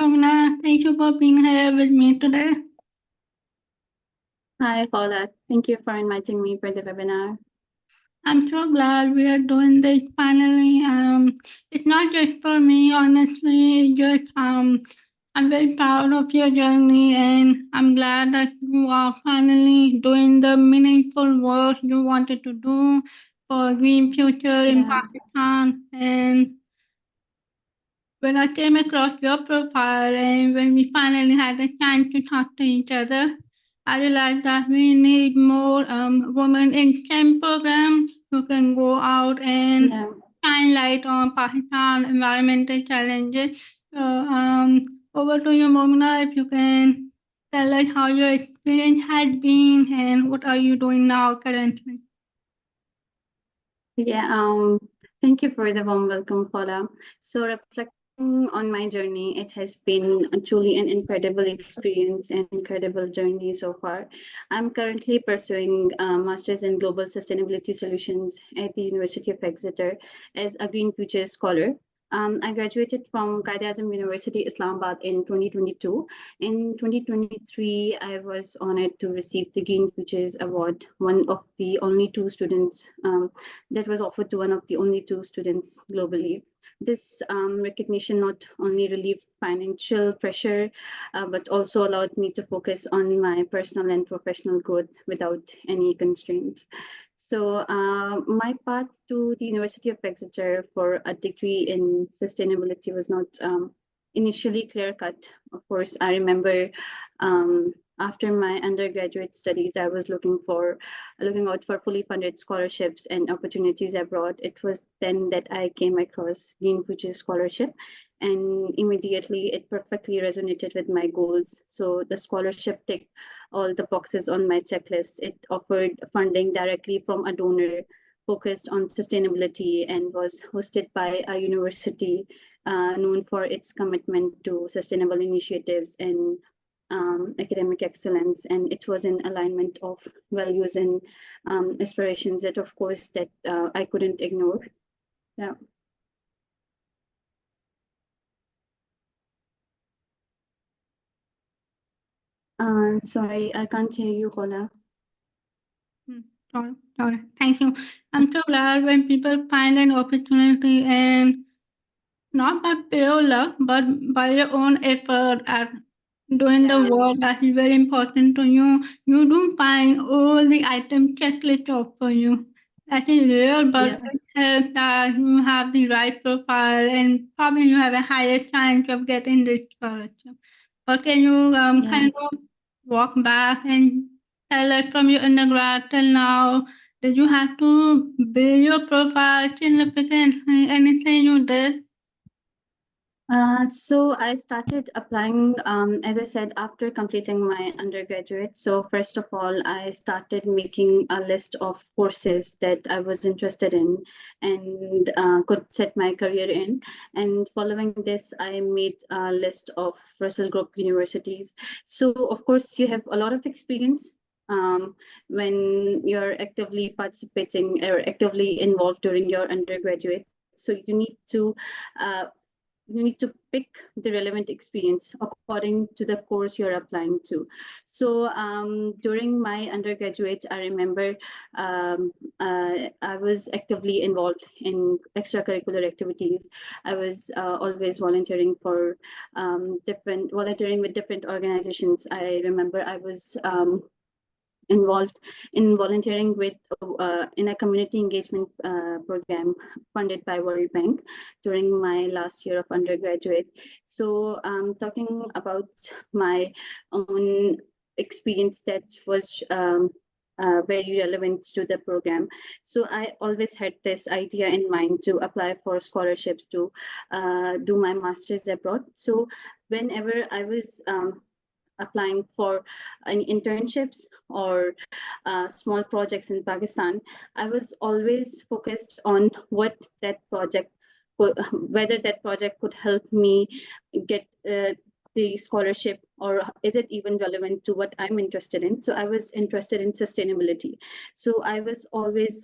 Momina. Thank you for being here with me today. Hi, Paula. Thank you for inviting me for the webinar. I'm so glad we are doing this finally. It's not just for me, honestly. I'm very proud of your journey, and I'm glad that you are finally doing the meaningful work you wanted to do for green future in Pakistan. And when I came across your profile and when we finally had a chance to talk to each other, I realized that we need more women in STEM programs who can go out and shine light on Pakistan environmental challenges. So, over to you, Momina, if you can tell us how your experience has been and what are you doing now currently. Thank you for the warm welcome, Paula. So reflecting on my journey, it has been truly an incredible experience and incredible journey so far. I'm currently pursuing a Master's in Global Sustainability Solutions at the University of Exeter as a Green Future Scholar. I graduated from Quaid-e-Azam University, Islamabad in 2022. In 2023, I was honored to receive the Green Futures Award, one of the only two students that was offered to one of the only two students globally. This recognition not only relieved financial pressure, but also allowed me to focus on my personal and professional growth without any constraints. So my path to the University of Exeter for a degree in sustainability was not initially clear-cut. Of course, I remember after my undergraduate studies, I was looking out for fully funded scholarships and opportunities abroad. It was then that I came across Green Future Scholarship, and immediately it perfectly resonated with my goals. So the scholarship ticked all the boxes on my checklist. It offered funding directly from a donor focused on sustainability and was hosted by a university known for its commitment to sustainable initiatives and academic excellence, and it was in alignment of values and aspirations that, of course, that I couldn't ignore. Yeah. Sorry, I can't hear you, Paula. Sorry. Thank you. I'm so glad when people find an opportunity and not by pure luck, but by your own effort at doing the work that is very important to you, you do find all the items checklist off for you. That is real, but it helps that you have the right profile and probably you have a higher chance of getting this scholarship. But can you kind of walk back and tell us from your undergrad till now, did you have to build your profile significantly? Anything you did? So I started applying, as I said, after completing my undergraduate. So first of all, I started making a list of courses that I was interested in and could set my career in. And following this, I made a list of Russell Group universities. So of course, you have a lot of experience when you're actively participating or actively involved during your undergraduate. So you need to pick the relevant experience according to the course you're applying to. So during my undergraduate, I remember I was actively involved in extracurricular activities. I was always volunteering with different organizations. I remember I was involved in volunteering in a community engagement program funded by World Bank during my last year of undergraduate. So talking about my own experience that was very relevant to the program. So I always had this idea in mind to apply for scholarships to do my master's abroad. So whenever I was applying for internships or small projects in Pakistan, I was always focused on whether that project could help me get the scholarship, or is it even relevant to what I'm interested in. So I was interested in sustainability. So I was always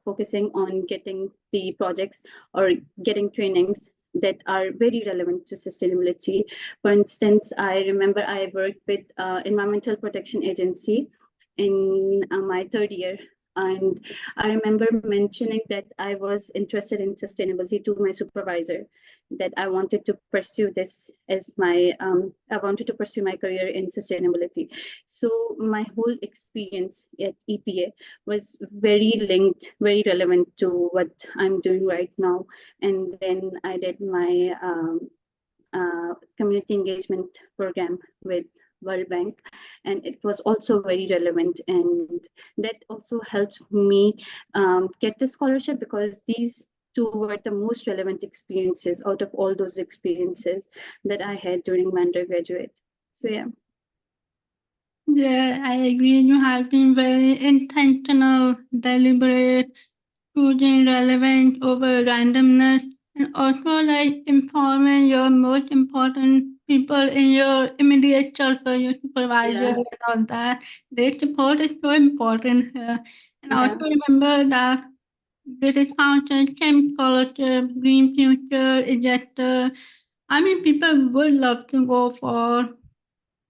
focusing on getting the projects or getting trainings that are very relevant to sustainability. For instance, I remember I worked with Environmental Protection Agency in my third year. And I remember mentioning that I was interested in sustainability to my supervisor, that I wanted to pursue this as I wanted to pursue my career in sustainability. So my whole experience at EPA was very linked, very relevant to what I'm doing right now. And then I did my community engagement program with World Bank, and it was also very relevant. And that also helped me get the scholarship, because these two were the most relevant experiences out of all those experiences that I had during my undergraduate. So yeah. Yeah, I agree. You have been very intentional, deliberate, choosing relevance over randomness, and also like informing your most important people in your immediate circle, your supervisor, Yeah. and all that. Their support is so important here. And Yeah. also remember that British Council, STEM Scholarship, Green Future, Ejector. I mean, people would love to go for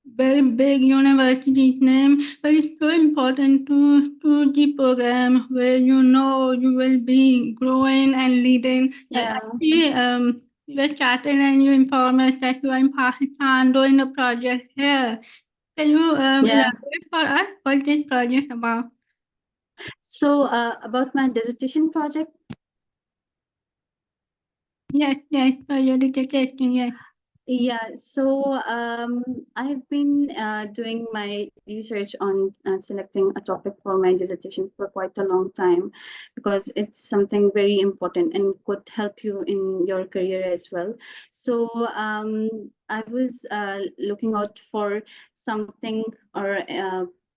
very big university's name, but it's so important to choose the program where you know you will be growing and leading. Like Yeah. actually, you were chatting and you informed us that you are in Pakistan doing a project here. Can you Yeah. elaborate for us what this project about? So about my dissertation project. Yes, yes, for your dissertation, yes. Yeah, so I've been doing my research on selecting a topic for my dissertation for quite a long time, because it's something very important and could help you in your career as well. So I was looking out for something, or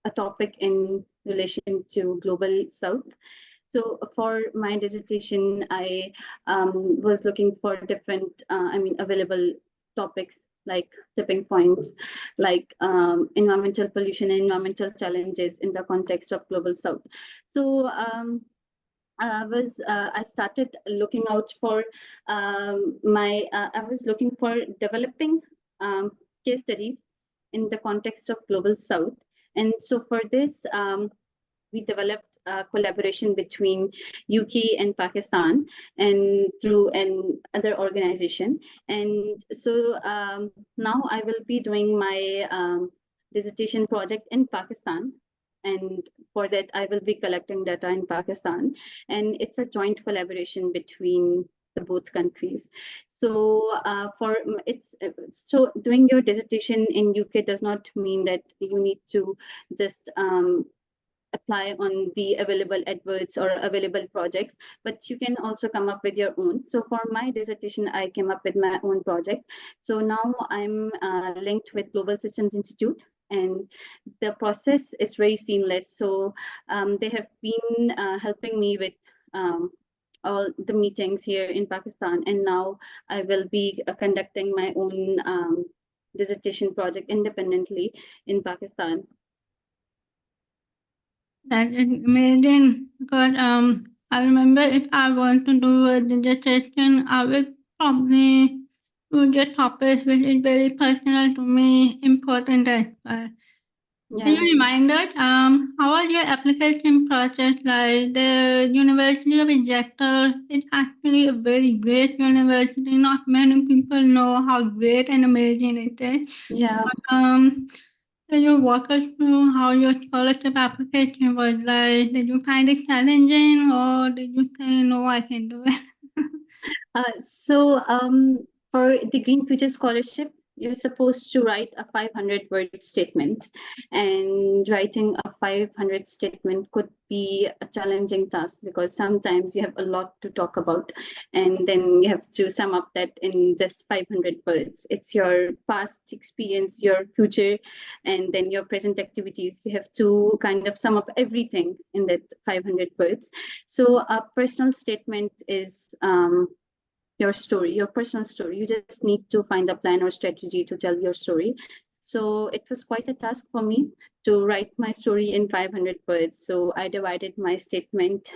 a topic in relation to Global South. So for my dissertation, I was looking for different, available topics, like tipping points, like environmental pollution and environmental challenges in the context of Global South. So I started looking out for I was looking for developing case studies in the context of Global South. And so for this, we developed a collaboration between UK and Pakistan, and through an other organization. And so now I will be doing my dissertation project in Pakistan. And for that, I will be collecting data in Pakistan. And it's a joint collaboration between the both countries. So so doing your dissertation in UK does not mean that you need to just apply on the available adverts or available projects, but you can also come up with your own. So for my dissertation, I came up with my own project. So now I'm linked with Global Systems Institute, and the process is very seamless. So they have been helping me with all the meetings here in Pakistan, and now I will be conducting my own dissertation project independently in Pakistan. That is amazing because I remember if I want to do a dissertation, I will probably choose a topic which is very personal to me, important as well. Can you Yeah. remind us how was your application process like? The University of Exeter is actually a very great university. Not many people know how great and amazing it is. Yeah. Um, can you walk us through how your scholarship application was like? Did you find it challenging or did you say, no, I can do it? For the Green Future Scholarship, you're supposed to write a 500-word statement, and writing a 500 statement could be a challenging task, because sometimes you have a lot to talk about, and then you have to sum up that in just 500 words. It's your past experience, your future, and then your present activities. You have to kind of sum up everything in that 500 words. So a personal statement is your story, your personal story. You just need to find a plan or strategy to tell your story. So it was quite a task for me to write my story in 500 words. So I divided my statement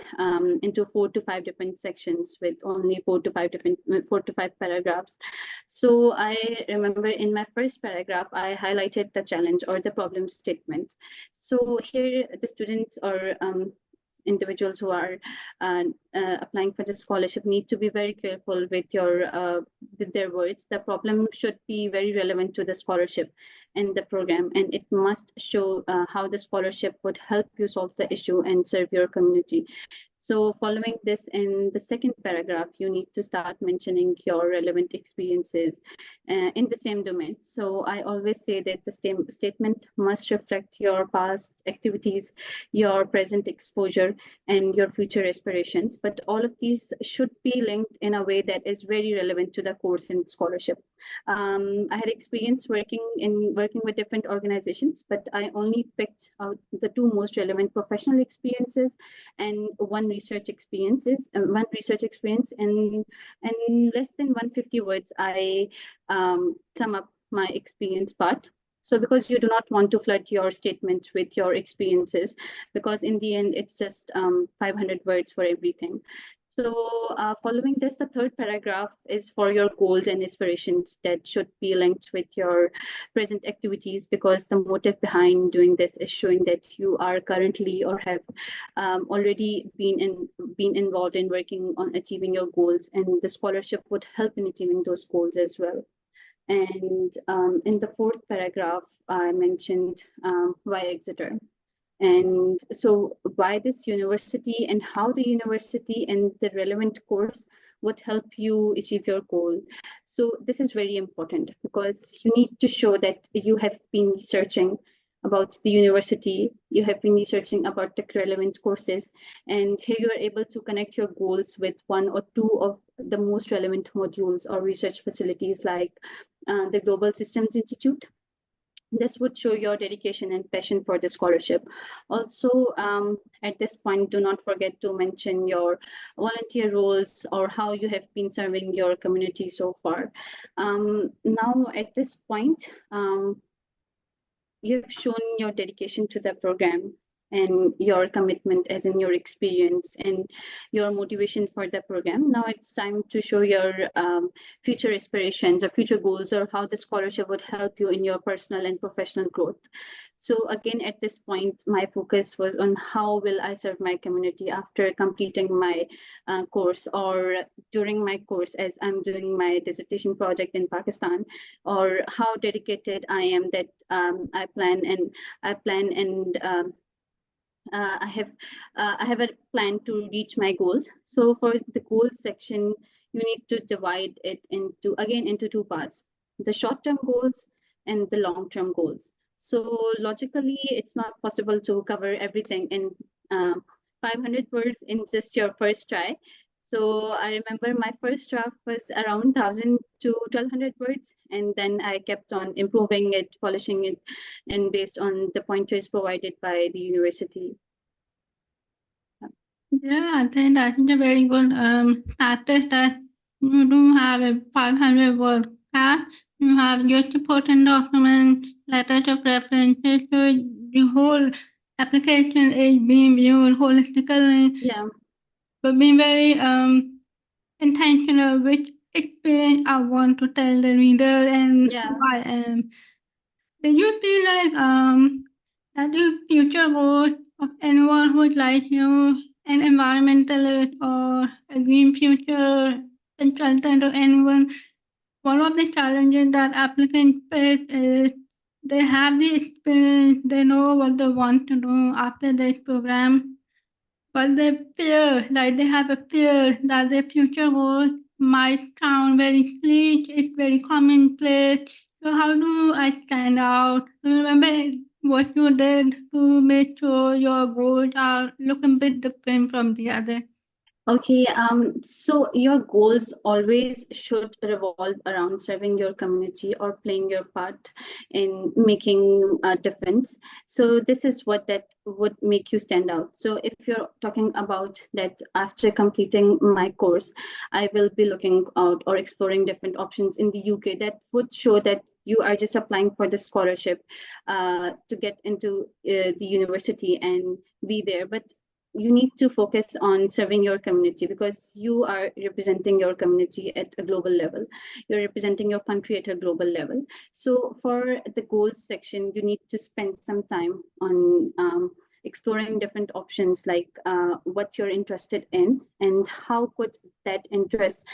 into 4 to 5 different sections with only 4 to 5 paragraphs. So I remember in my first paragraph, I highlighted the challenge or the problem statement. So here the students or individuals who are applying for the scholarship need to be very careful with their words. The problem should be very relevant to the scholarship and the program, and it must show how the scholarship would help you solve the issue and serve your community. So following this in the second paragraph, you need to start mentioning your relevant experiences in the same domain. So I always say that the same statement must reflect your past activities, your present exposure, and your future aspirations. But all of these should be linked in a way that is very relevant to the course and scholarship. I had experience working with different organizations, but I only picked out the two most relevant professional experiences and one research experience, and in less than 150 words, I sum up my experience part. So because you do not want to flood your statements with your experiences, because in the end, it's just 500 words for everything. So following this, the third paragraph is for your goals and aspirations that should be linked with your present activities, because the motive behind doing this is showing that you are currently or have already been involved in working on achieving your goals, and the scholarship would help in achieving those goals as well. And in the fourth paragraph, I mentioned why Exeter. And so why this university and how the university and the relevant course would help you achieve your goal. So this is very important because you need to show that you have been researching about the university, you have been researching about the relevant courses, and here you are able to connect your goals with one or two of the most relevant modules or research facilities like the Global Systems Institute. This would show your dedication and passion for the scholarship. Also, at this point, do not forget to mention your volunteer roles or how you have been serving your community so far. Now, at this point, you have shown your dedication to the program and your commitment as in your experience and your motivation for the program. Now it's time to show your future aspirations or future goals, or how the scholarship would help you in your personal and professional growth. So again, at this point, my focus was on how will I serve my community after completing my course, or during my course as I'm doing my dissertation project in Pakistan, or how dedicated I am that I plan and I have a plan to reach my goals. So for the goals section, you need to divide it into two parts: the short-term goals and the long-term goals. So logically, it's not possible to cover everything in 500 words in just your first try. So I remember my first draft was around 1,000 to 1,200 words, and then I kept on improving it, polishing it, and based on the pointers provided by the university. Yeah, I think that's a very good status that you do have a 500 word cap. You have your supporting document, letters of references, so the whole application is being viewed holistically, Yeah, but being very intentional which experience I want to tell the reader and yeah. who I am. Do you feel like that the future goals of anyone who would like you, an environmentalist or a green future consultant or anyone, one of the challenges that applicants face is they have the experience, they know what they want to do after this program, but they fear, like they have a fear that their future goals might sound very sleek, it's very commonplace. So how do I stand out? Do you remember what you did to make sure your goals are looking a bit different from the other? Okay, so your goals always should revolve around serving your community or playing your part in making a difference. So this is what that would make you stand out. So if you're talking about that after completing my course, I will be looking out or exploring different options in the UK that would show that you are just applying for the scholarship to get into the university and be there, but you need to focus on serving your community, because you are representing your community at a global level. You're representing your country at a global level. So for the goals section, you need to spend some time on exploring different options, like what you're interested in and how could that interest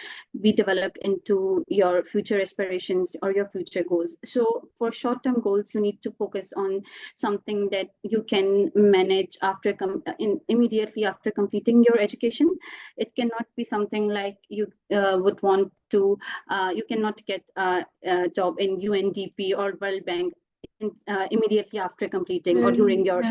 be developed into your future aspirations or your future goals. So for short-term goals, you need to focus on something that you can manage after immediately after completing your education. It cannot be something like you would want to, you cannot get a job in UNDP or World Bank immediately after completing or during your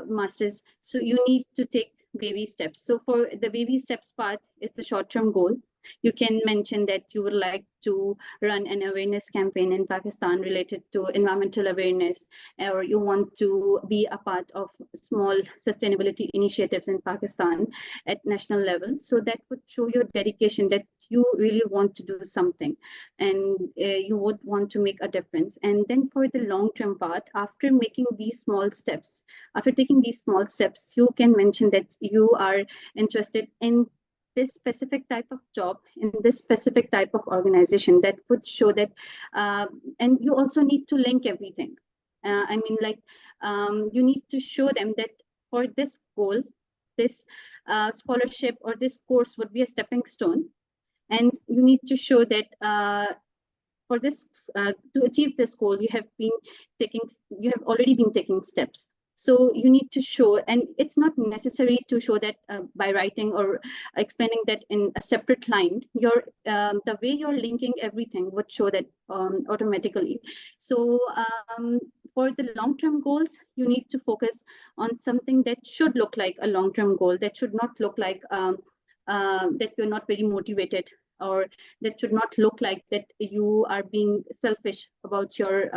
master's. So you need to take baby steps. So for the baby steps part is the short-term goal. You can mention that you would like to run an awareness campaign in Pakistan related to environmental awareness, or you want to be a part of small sustainability initiatives in Pakistan at national level. So that would show your dedication, that you really want to do something and you would want to make a difference. And then for the long-term part, after making these small steps, after taking these small steps, you can mention that you are interested in this specific type of job in this specific type of organization. That would show that, and you also need to link everything. I mean, like, you need to show them that for this goal, this scholarship or this course would be a stepping stone, and you need to show that for this to achieve this goal, you have already been taking steps. So you need to show, and it's not necessary to show that by writing or explaining that in a separate line. Your the way you're linking everything would show that automatically. So for the long-term goals, you need to focus on something that should look like a long-term goal, that should not look like that you're not very motivated, or that should not look like that you are being selfish about your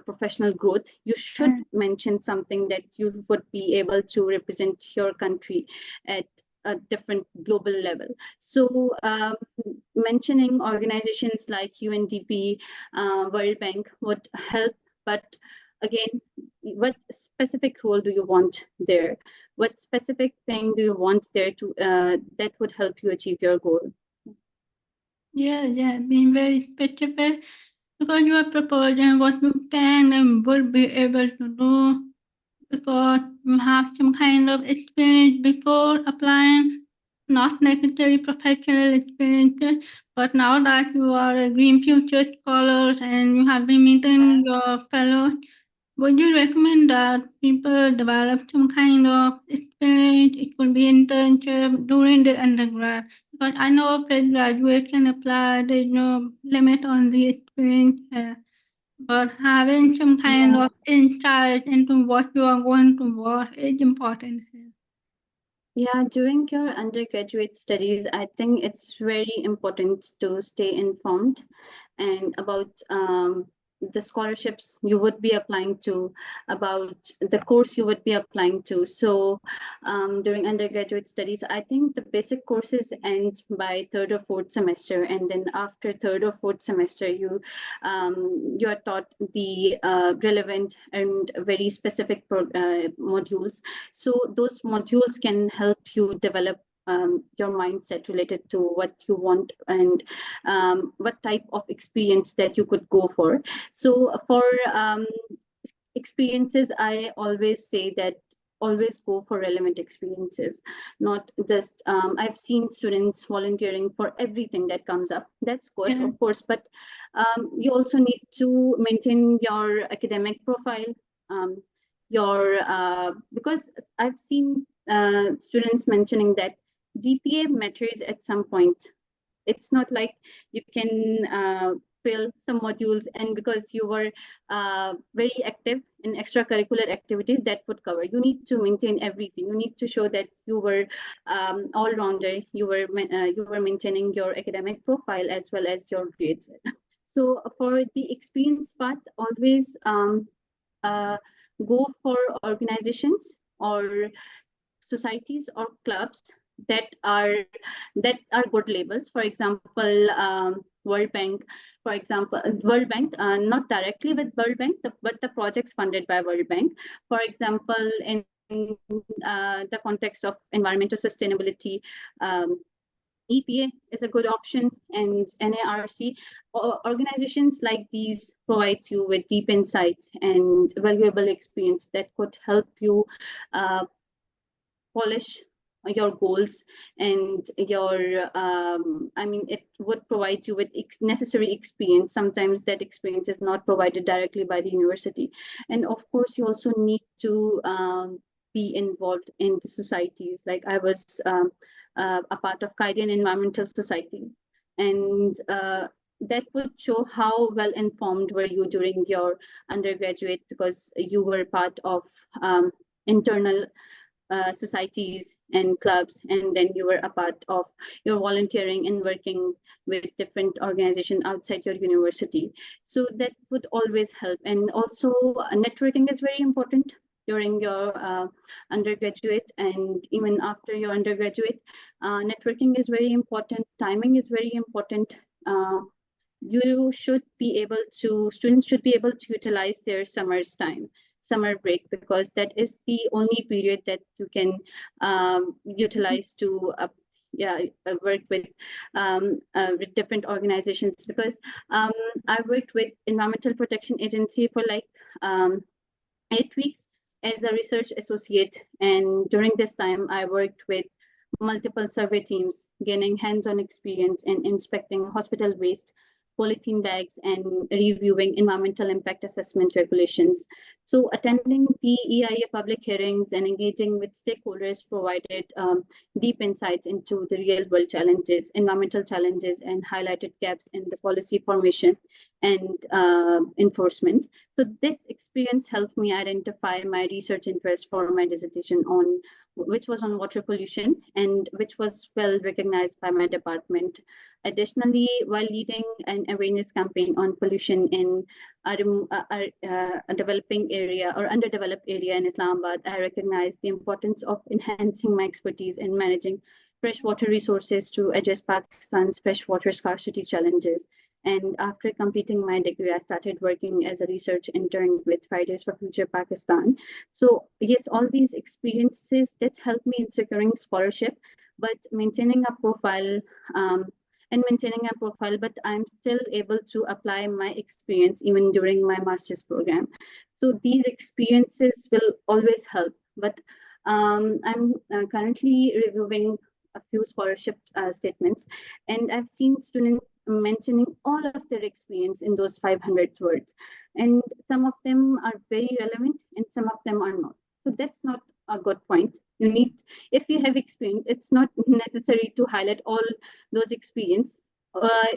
professional growth. You should mention something that you would be able to represent your country at a different global level. So mentioning organizations like UNDP, World Bank would help, but again, what specific role do you want there? What specific thing do you want there to that would help you achieve your goal? Yeah, being very specific, because you are proposing what you can and will be able to do, because you have some kind of experience before applying, not necessarily professional experiences, but now that you are a Green Future Scholar and you have been meeting your fellows, would you recommend that people develop some kind of experience? It could be internship during the undergrad. Because I know postgraduate can apply, there's no limit on the experience here. But having some kind of insight into what you are going to work is important here. Yeah, during your undergraduate studies, I think it's very important to stay informed and about the scholarships you would be applying to, about the course you would be applying to. So during undergraduate studies, I think the basic courses end by third or fourth semester, and then after third or fourth semester, you are taught the relevant and very specific modules. So those modules can help you develop your mindset related to what you want and what type of experience that you could go for. So for experiences, I always say that always go for relevant experiences, not just I've seen students volunteering for everything that comes up. That's good, of course, but you also need to maintain your academic profile, your because I've seen students mentioning that GPA matters at some point. It's not like you can fill some modules, and because you were very active in extracurricular activities, that would cover. You need to maintain everything. You need to show that you were all-rounder. You were maintaining your academic profile as well as your grades. So for the experience part, always go for organizations or societies or clubs that are good labels. For example, World Bank, for example, World Bank, not directly with World Bank, but the projects funded by World Bank. For example, in the context of environmental sustainability, EPA is a good option, and NARC. Organizations like these provide you with deep insights and valuable experience that could help you polish your goals and your it would provide you with necessary experience. Sometimes that experience is not provided directly by the university, and of course you also need to be involved in the societies. Like I was a part of Kaidian Environmental Society, and that would show how well informed were you during your undergraduate, because you were part of internal societies and clubs, and then you were a part of your volunteering and working with different organizations outside your university. So that would always help. And also networking is very important during your undergraduate and even after your undergraduate. Networking is very important. Timing is very important. You should be able to, students should be able to utilize their summer break, because that is the only period that you can utilize to work with different organizations. Because I worked with Environmental Protection Agency for like 8 weeks as a research associate, and during this time I worked with multiple survey teams, gaining hands-on experience in inspecting hospital waste, polythene bags, and reviewing environmental impact assessment regulations. So attending the EIA public hearings and engaging with stakeholders provided deep insights into the real world challenges, environmental challenges, and highlighted gaps in the policy formation and enforcement. So this experience helped me identify my research interest for my dissertation on, which was on water pollution, and which was well recognized by my department. Additionally, while leading an awareness campaign on pollution in a developing area or underdeveloped area in Islamabad, I recognized the importance of enhancing my expertise in managing freshwater resources to address Pakistan's freshwater scarcity challenges. And after completing my degree, I started working as a research intern with Fridays for Future Pakistan. So yes, all these experiences that helped me in securing scholarship, but maintaining a profile but I'm still able to apply my experience even during my master's program. So these experiences will always help. But I'm currently reviewing a few scholarship statements, and I've seen students mentioning all of their experience in those 500 words. And some of them are very relevant and some of them are not. So that's not a good point. You need, if you have experience, it's not necessary to highlight all those experience.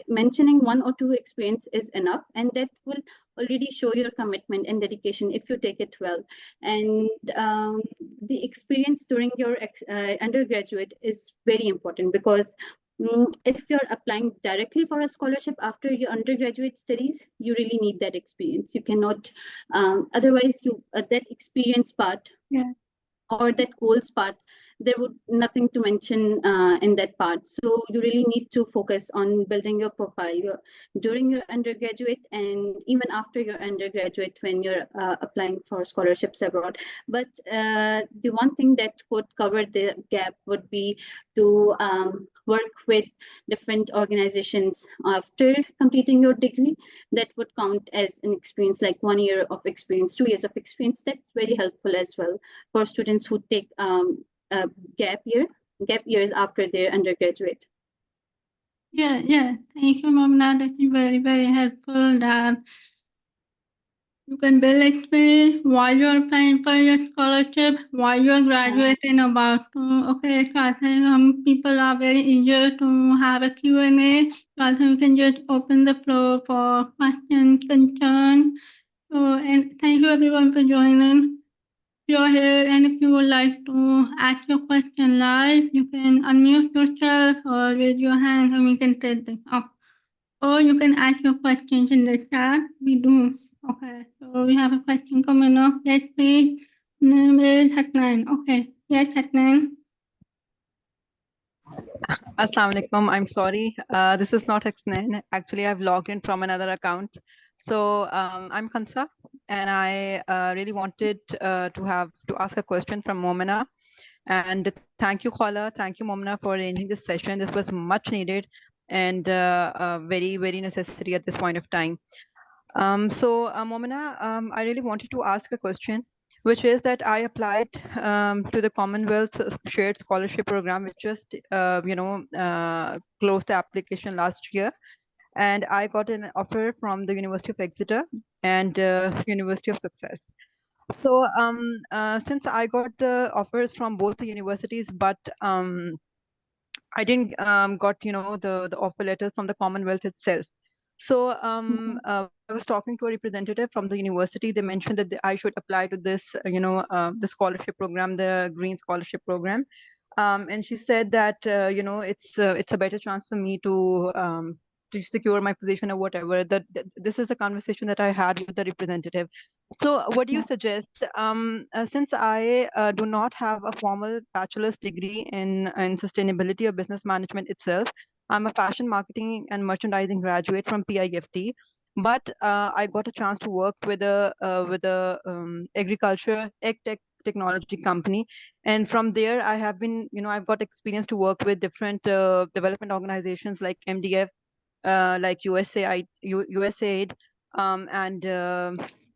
Mentioning one or two experience is enough, and that will already show your commitment and dedication if you take it well. And the experience during your undergraduate is very important, because if you're applying directly for a scholarship after your undergraduate studies, you really need that experience. You cannot, otherwise you that experience part or that goals part, there would nothing to mention in that part. So you really need to focus on building your profile during your undergraduate and even after your undergraduate when you're applying for scholarships abroad. But the one thing that would cover the gap would be to work with different organizations after completing your degree. That would count as an experience, like 1 year of experience, 2 years of experience. That's very helpful as well for students who take gap years after their undergraduate. Yeah. Thank you, Momina. That is very, very helpful. That you can build experience while you're applying for your scholarship, while you're graduating about to. Okay, so I think people are very eager to have a Q&A. So I think we can just open the floor for questions, concerns. So, and thank you everyone for joining. You're here, and if you would like to ask your question live, you can unmute yourself or raise your hand and we can take them up. Or you can ask your questions in the chat. We do. Okay, so we have a question coming up. Yes, please. Name is Hatnan. Okay, yes, Hatnan. Assalamu alaikum. I'm sorry. This is not Xnan. Actually, I've logged in from another account. So I'm Khansa, and I really wanted to ask a question from Momina. And thank you, Khala. Thank you, Momina, for arranging this session. This was much needed and very, very necessary at this point of time. Momina, I really wanted to ask a question, which is that I applied to the Commonwealth Shared Scholarship Program, which just, closed the application last year. And I got an offer from the University of Exeter and University of Success. So since I got the offers from both the universities, but I didn't got the offer letters from the Commonwealth itself. So when I was talking to a representative from the university, they mentioned that I should apply to this the scholarship program, the Green Scholarship Program, and she said that it's a better chance for me to secure my position or whatever. That this is the conversation that I had with the representative. So what do you suggest? Since I do not have a formal bachelor's degree in sustainability or business management itself, I'm a fashion marketing and merchandising graduate from PIFT, but I got a chance to work with a agriculture ag tech technology company, and from there I have been I've got experience to work with different development organizations like MDF, like USAID, and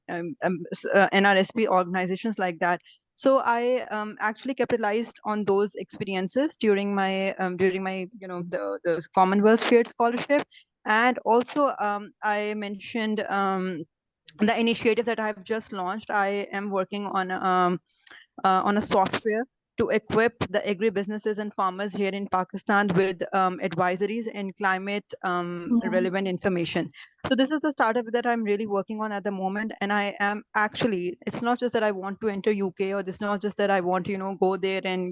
NRSP organizations like that. So I actually capitalized on those experiences during my the Commonwealth Shared Scholarship, and also I mentioned the initiative that I've just launched. I am working on a software to equip the agri-businesses and farmers here in Pakistan with advisories and climate relevant information. So this is the startup that I'm really working on at the moment. And I am actually, it's not just that I want to enter UK, or it's not just that I want to, go there and,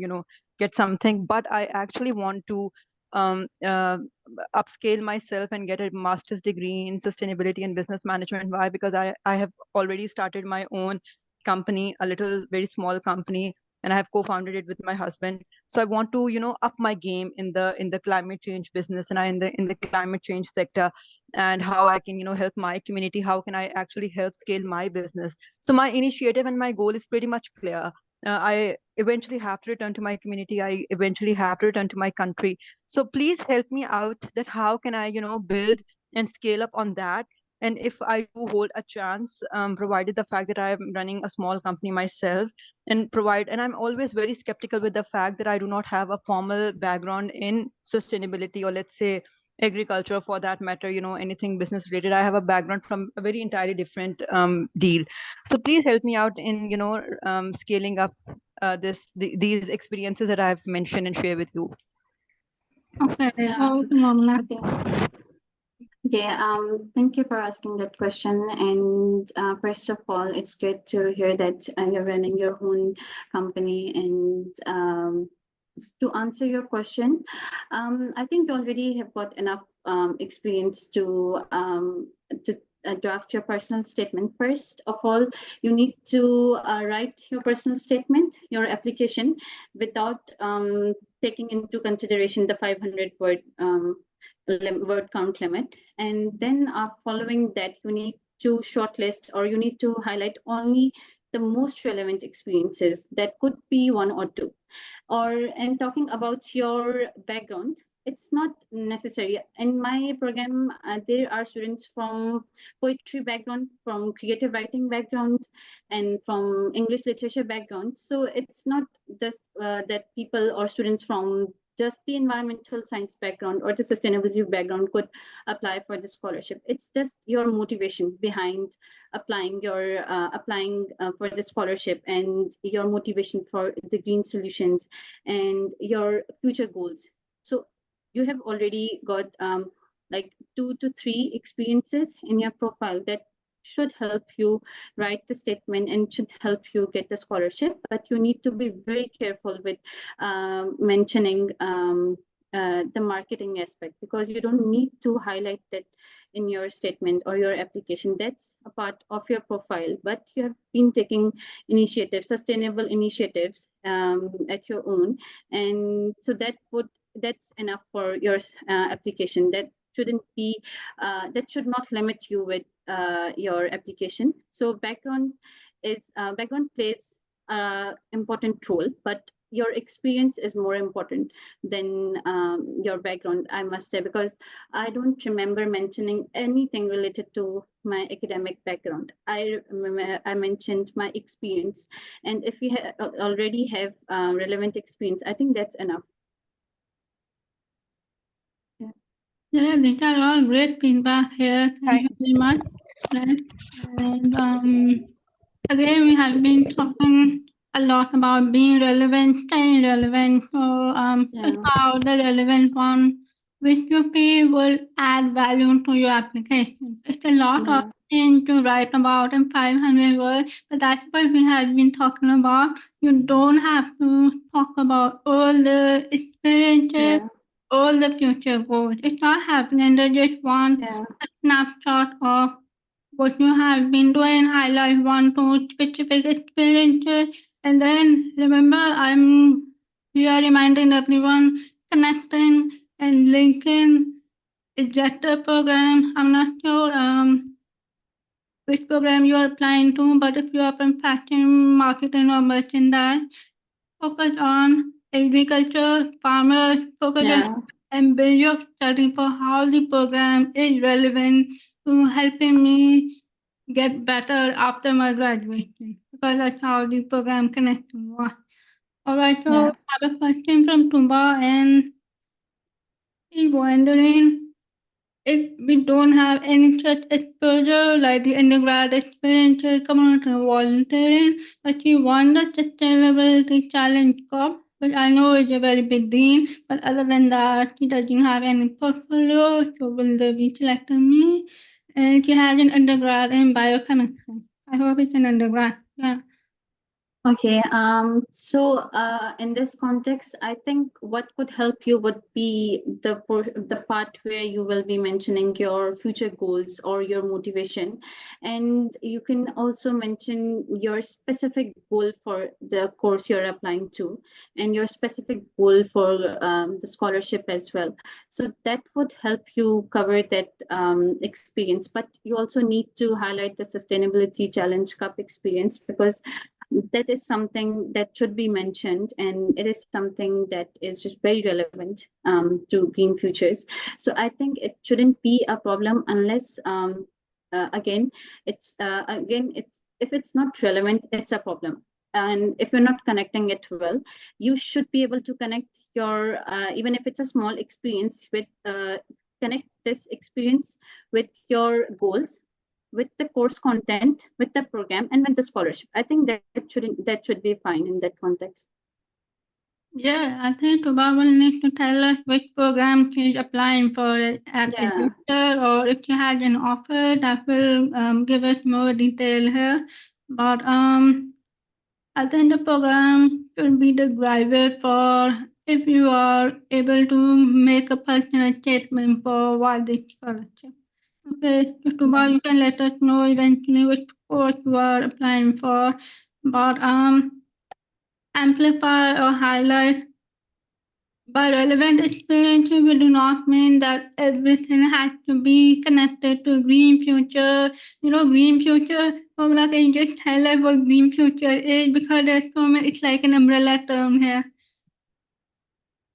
get something, but I actually want to upscale myself and get a master's degree in sustainability and business management. Why? Because I have already started my own company, a little very small company, and I have co-founded it with my husband. So I want to up my game in the climate change business, and in the climate change sector, and how I can help my community. How can I actually help scale my business? So my initiative and my goal is pretty much clear. I eventually have to return to my community. I eventually have to return to my country. So please help me out, that how can I build and scale up on that. And if I do hold a chance, provided the fact that I am running a small company myself, and I'm always very skeptical with the fact that I do not have a formal background in sustainability, or let's say agriculture for that matter, anything business related. I have a background from a very entirely different deal. So please help me out in, scaling up these experiences that I've mentioned and share with you. Okay, Momina. Okay. Okay, thank you for asking that question. And first of all, it's great to hear that you're running your own company. And to answer your question, I think you already have got enough experience to draft your personal statement. First of all, you need to write your personal statement, your application, without taking into consideration the 500 word count limit. And then following that, you need to shortlist, or you need to highlight only the most relevant experiences. That could be one or two. And talking about your background, it's not necessary. In my program, there are students from poetry background, from creative writing background, and from English literature background. So it's not just that people or students from just the environmental science background or the sustainability background could apply for the scholarship. It's just your motivation behind applying for the scholarship, and your motivation for the green solutions, and your future goals. So you have already got like 2 to 3 experiences in your profile that should help you write the statement and should help you get the scholarship. But you need to be very careful with mentioning the marketing aspect, because you don't need to highlight that in your statement or your application. That's a part of your profile, but you have been taking initiatives, sustainable initiatives at your own, and so that would that's enough for your application. That shouldn't be that should not limit you with your application. So background plays important role, but your experience is more important than your background, I must say, because I don't remember mentioning anything related to my academic background. I remember I mentioned my experience, and if you already have relevant experience, I think that's enough. Yeah, these are all great feedback here. Thank you very much. Right. And again, we have been talking a lot about being relevant, staying relevant. So Yeah. how the relevant one which you feel will add value to your application. It's a lot Yeah. of things to write about in 500 words, but that's what we have been talking about. You don't have to talk about all the experiences, Yeah. all the future goals. It's not happening. They just want Yeah. a snapshot of what you have been doing, highlight one, two specific experiences, and then remember, I'm here reminding everyone connecting and linking is just a program. I'm not sure which program you are applying to, but if you are from fashion, marketing, or merchandise, focus on agriculture, farmers, focus on Yeah. and build your study for how the program is relevant to helping me get better after my graduation because that's how the program connects to me. All right, so Yeah. I have a question from Tumba and she's wondering if we don't have any such exposure like the undergrad experiences, community volunteering, but she won the Sustainability Challenge Cup, which I know is a very big deal, but other than that, she doesn't have any portfolio, so will they be selecting me? And she has an undergrad in biochemistry. I hope it's an undergrad. Yeah. Okay, so in this context, I think what could help you would be the part where you will be mentioning your future goals or your motivation, and you can also mention your specific goal for the course you're applying to, and your specific goal for the scholarship as well. So that would help you cover that experience. But you also need to highlight the Sustainability Challenge Cup experience because that is something that should be mentioned, and it is something that is just very relevant to green futures. So I think it shouldn't be a problem unless again it's if it's not relevant, it's a problem. And if you're not connecting it well, you should be able to connect your even if it's a small experience with connect this experience with your goals, with the course content, with the program, and with the scholarship. I think that should be fine in that context. Yeah, I think Tuba will need to tell us which program she's applying for at Yeah. Exeter, or if she has an offer that will give us more detail here. But I think the program should be the driver for if you are able to make a personal statement for why this scholarship. Okay, so Tuba, you can let us know eventually which course you are applying for. But amplify or highlight by relevant experiences, we do not mean that everything has to be connected to green future. You know, green future, Pamela, can you just tell us what green future is? Because there's so many, it's like an umbrella term here.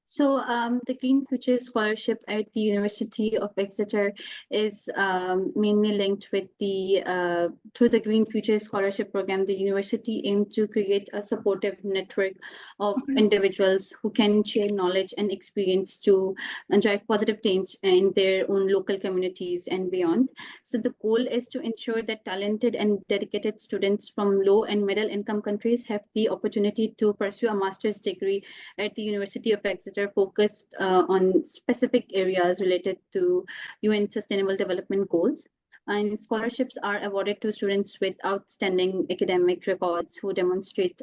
So the Green Future Scholarship at the University of Exeter is mainly linked with the through the Green Future Scholarship Program. The university aimed to create a supportive network of individuals who can share knowledge and experience to drive positive change in their own local communities and beyond. So the goal is to ensure that talented and dedicated students from low and middle income countries have the opportunity to pursue a master's degree at the University of Exeter, focused on specific areas related to UN Sustainable Development Goals. And scholarships are awarded to students with outstanding academic records who demonstrate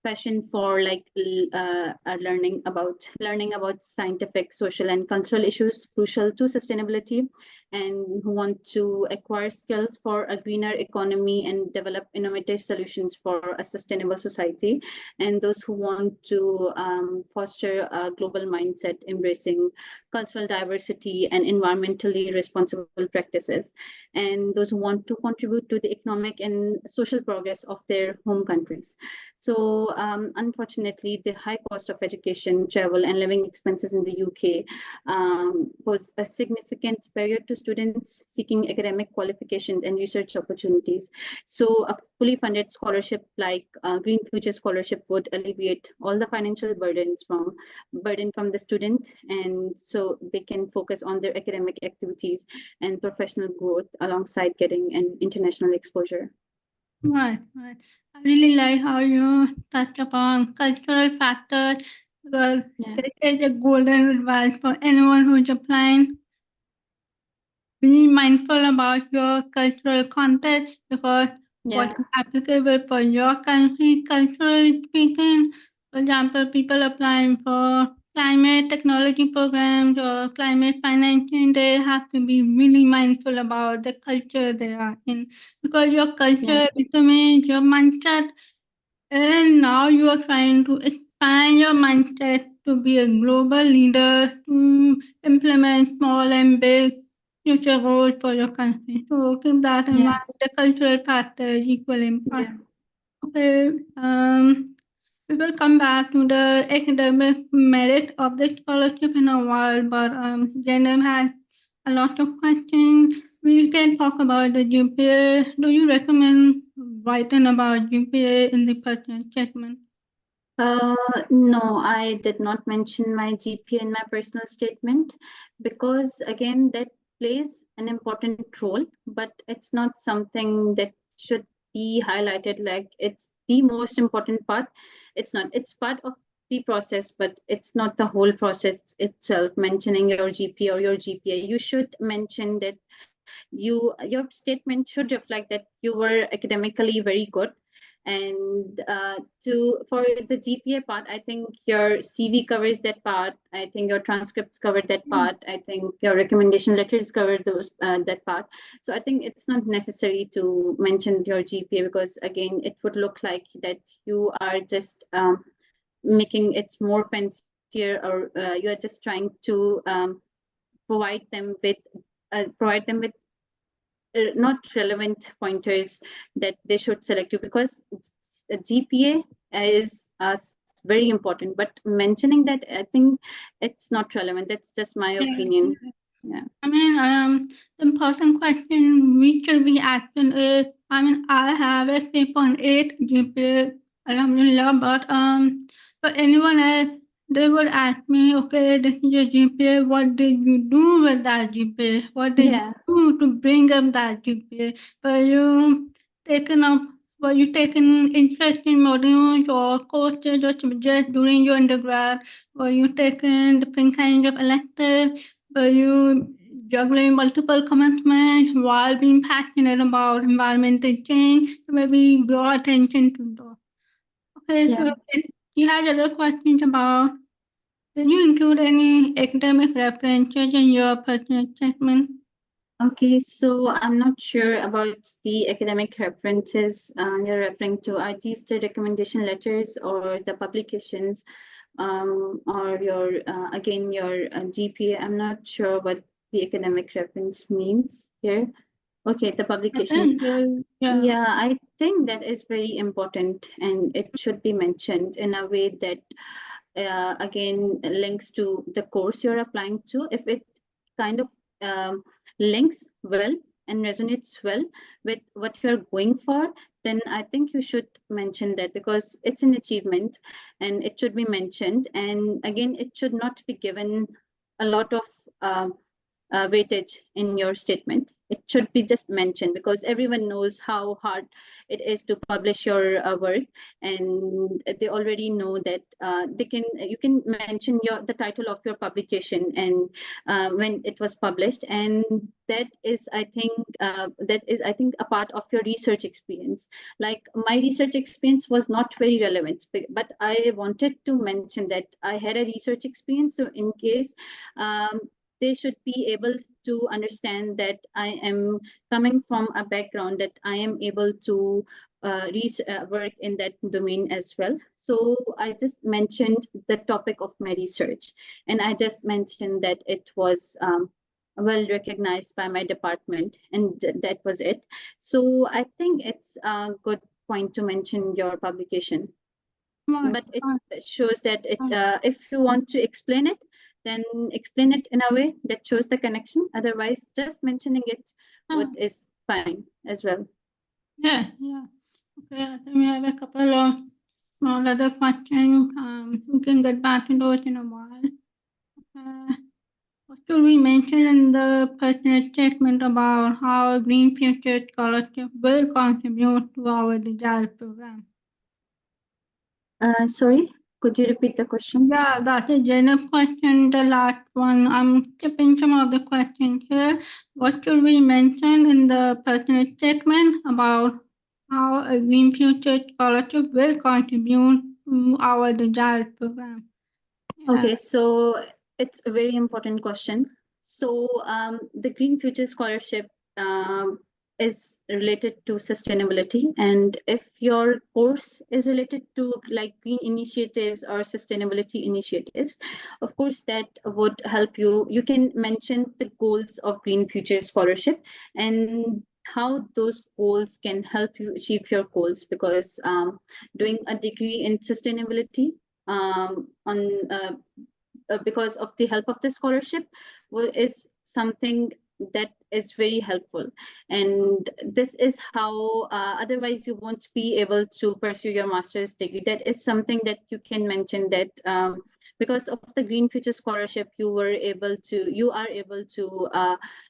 passion for like learning about scientific, social, and cultural issues crucial to sustainability, and who want to acquire skills for a greener economy and develop innovative solutions for a sustainable society, and those who want to foster a global mindset, embracing cultural diversity and environmentally responsible practices, and those who want to contribute to the economic and social progress of their home countries. So unfortunately, the high cost of education, travel, and living expenses in the UK was a significant barrier to students seeking academic qualifications and research opportunities. So a fully funded scholarship like Green Future Scholarship would alleviate all the financial burden from the student, and so they can focus on their academic activities and professional growth alongside getting an international exposure. Right, right. I really like how you touch upon cultural factors because Yeah. this is a golden advice for anyone who's applying. Be mindful about your cultural context because what Yeah. is applicable for your country, culturally speaking. For example, people applying for climate technology programs or climate financing, they have to be really mindful about the culture they are in because your culture determines your mindset, and now you are trying to expand your mindset to be a global leader to implement small and big future goals for your country. So keep that in Yeah. mind. The cultural factor is equally Yeah. important. Okay. We will come back to the academic merit of the scholarship in a while, but Janem has a lot of questions. We can talk about the GPA. Do you recommend writing about GPA in the personal statement? No, I did not mention my GPA in my personal statement because, again, that plays an important role, but it's not something that should be highlighted like it's the most important part. It's not, it's part of the process, but it's not the whole process itself. Mentioning your GPA or your GPA, you should mention that your statement should reflect that you were academically very good, and to for the GPA part, I think your CV covers that part. I think your transcripts covered that part. I think your recommendation letters covered those that part. So I think it's not necessary to mention your GPA because again, it would look like that you are just making it more fancier, or you are just trying to provide them with not relevant pointers that they should select you, because GPA is very important, but mentioning that, I think it's not relevant. That's just my opinion. Yeah. I mean, the important question we should be asking is, I mean, I have a 3.8 GPA, alhamdulillah, but for anyone else, they would ask me, okay, this is your GPA, what did you do with that GPA? What did you do to bring up that GPA? Were you taken up, were you taking interest in modules or courses or subjects during your undergrad? Were you taking different kinds of electives? Were you juggling multiple commitments while being passionate about environmental change? Maybe draw attention to those. Okay, so you had other questions about, did you include any academic references in your personal statement? Okay, so I'm not sure about the academic references you're referring to. Are these the recommendation letters or the publications, or your again your GPA? I'm not sure what the academic reference means here. Okay, the publications. Yeah, I think that is very important, and it should be mentioned in a way that again links to the course you're applying to. If it kind of links well and resonates well with what you're going for, then I think you should mention that, because it's an achievement and it should be mentioned. And again, it should not be given a lot of weightage in your statement. It should be just mentioned, because everyone knows how hard it is to publish your work, and they already know that you can mention the title of your publication and when it was published, and that is I think a part of your research experience. Like, my research experience was not very relevant, but I wanted to mention that I had a research experience, so in case they should be able to understand that I am coming from a background that I am able to work in that domain as well. So I just mentioned the topic of my research, and I just mentioned that it was well recognized by my department, and that was it. So I think it's a good point to mention your publication, but it shows that if you want to explain it, then explain it in a way that shows the connection. Otherwise, just mentioning it is fine as well. Yeah. Okay, I think we have a couple of small other questions. We can get back into it in a while. What should we mention in the personal statement about how Green Future Scholarship will contribute to our desired program? Sorry, could you repeat the question? Yeah, that's a general question. The last one, I'm skipping some of the questions here. What should we mention in the personal statement about how a Green Future Scholarship will contribute to our desired program? Yeah. Okay, so it's a very important question. So the Green Future Scholarship is related to sustainability, and if your course is related to like green initiatives or sustainability initiatives, of course that would help you. You can mention the goals of Green Future Scholarship and how those goals can help you achieve your goals, because doing a degree in sustainability because of the help of the scholarship is something that is very helpful, and this is how otherwise you won't be able to pursue your master's degree. That is something that you can mention, that because of the Green Future Scholarship you are able to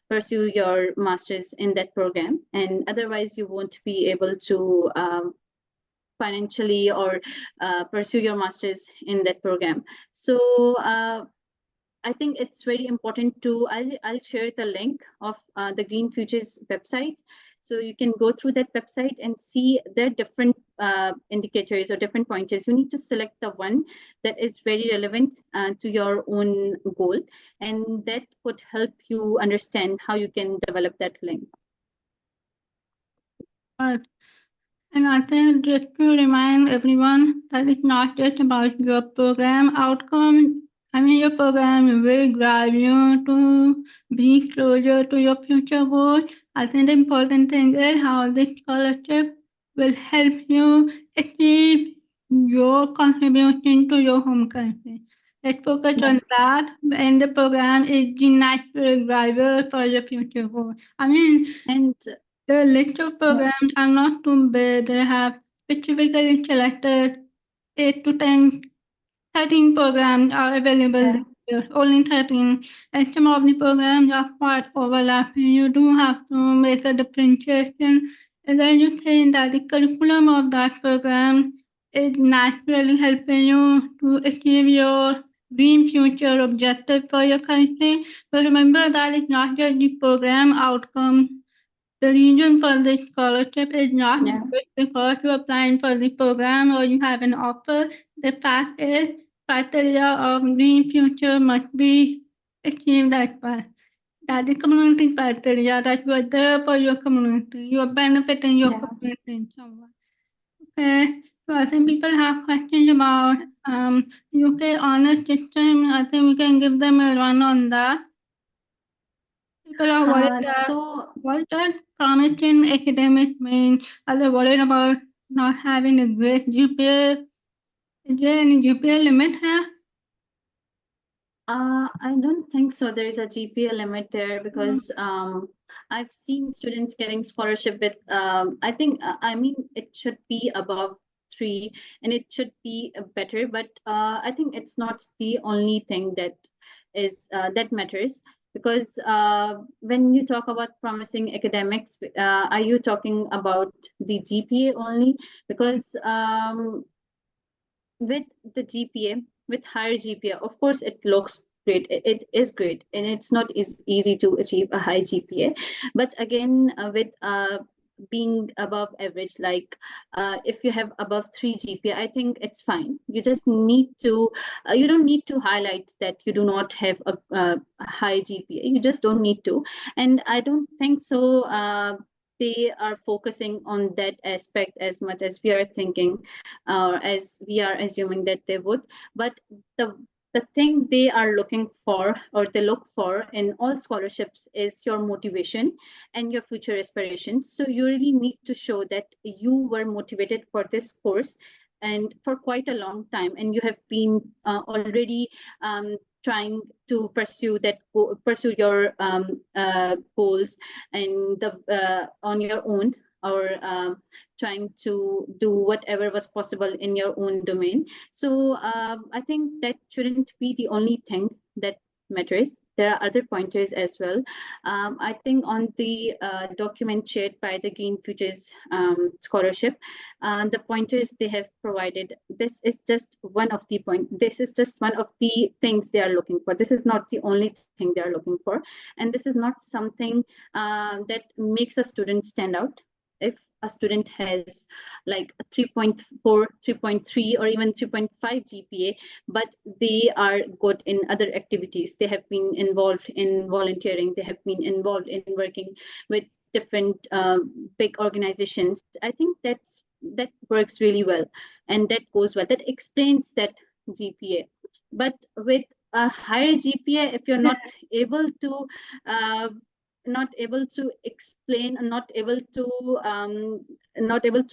pursue your master's in that program, and otherwise you won't be able to financially or pursue your master's in that program. So I think it's very important to, I'll share the link of the Green Futures website. So you can go through that website and see their different indicators or different pointers. You need to select the one that is very relevant to your own goal, and that would help you understand how you can develop that link. Right. And I think just to remind everyone that it's not just about your program outcome. I mean, your program will drive you to be closer to your future goals. I think the important thing is how this scholarship will help you achieve your contribution to your home country. Let's focus on that, and the program is the natural driver for your future goals. I mean, and the list of programs are not too big. They have specifically selected 8 to 10, 13 programs are available this year, only 13. And some of the programs are quite overlapping. You do have to make a differentiation. And then you think that the curriculum of that program is naturally helping you to achieve your green future objective for your country. But remember that it's not just the program outcome. The reason for this scholarship is not just because you're applying for the program or you have an offer. The fact is, criteria of green future must be achieved as well. That the community criteria, that you are there for your community, you are benefiting your community in some way. Okay, so I think people have questions about UK honors system. I think we can give them a run on that. People are worried what does promising academics mean? Are they worried about not having a great GPA? Is there any GPA limit here? I don't think so. There is a GPA limit there, because I've seen students getting scholarship with, I think, I mean, it should be above 3 and it should be better, but I think it's not the only thing that is that matters. Because when you talk about promising academics, are you talking about the GPA only? Because with the GPA, with higher GPA, of course, it looks great. It is great, and it's not easy to achieve a high GPA. But again, with being above average, like if you have above 3 GPA, I think it's fine. You just need to, you don't need to highlight that you do not have a high GPA. You just don't need to. And I don't think so. They are focusing on that aspect as much as we are thinking, or as we are assuming that they would. But the the thing they are looking for, or they look for in all scholarships, is your motivation and your future aspirations. So you really need to show that you were motivated for this course and for quite a long time, and you have been already trying to pursue your goals and on your own, or trying to do whatever was possible in your own domain. So I think that shouldn't be the only thing that matters. There are other pointers as well. I think on the document shared by the Green Futures Scholarship, the pointers they have provided, this is just one of the this is just one of the things they are looking for. This is not the only thing they are looking for, and this is not something that makes a student stand out. If a student has like a 3.4, 3.3, or even 3.5 GPA, but they are good in other activities, they have been involved in volunteering, they have been involved in working with different big organizations, I think that works really well, and that goes well, that explains that GPA. But with a higher GPA, if you're not able to uh, explain, and not able to